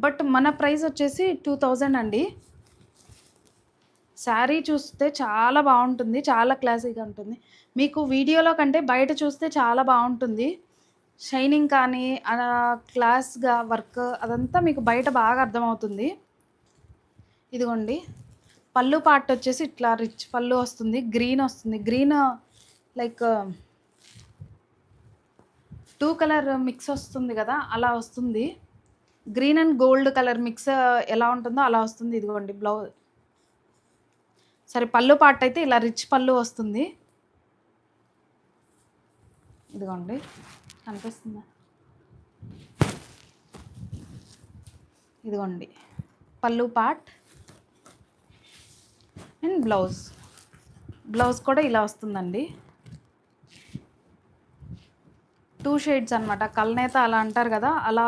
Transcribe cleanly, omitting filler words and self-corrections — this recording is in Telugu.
బట్ మన ప్రైస్ వచ్చేసి 2000 అండి. శారీ చూస్తే చాలా బావుంటుంది. చాలా క్లాసీగా ఉంటుంది. మీకు వీడియోలో కంటే బయట చూస్తే చాలా బావుంటుంది. షైనింగ్ కానీ క్లాస్‌గా వర్క్ అదంతా మీకు బయట బాగా అర్థమవుతుంది. ఇదిగోండి. పళ్ళు పార్ట్ వచ్చేసి ఇట్లా రిచ్ పళ్ళు వస్తుంది. గ్రీన్ వస్తుంది. గ్రీన్ లైక్ 2 కలర్ మిక్స్ వస్తుంది గదా! అలా వస్తుంది. Green and gold colour mix ఎలా ఉంటుందో అలా వస్తుంది. ఇదిగోండి సరే పళ్ళు పార్ట్ అయితే ఇలా రిచ్ పళ్ళు వస్తుంది. ఇదిగోండి. కనిపిస్తుందా? ఇదిగోండి. పళ్ళు పార్ట్ అండ్ బ్లౌజ్. బ్లౌజ్ కూడా ఇలా వస్తుందండి. 2 షేడ్స్ అనమాట. కల్నేత అలా అంటారు గదా! అలా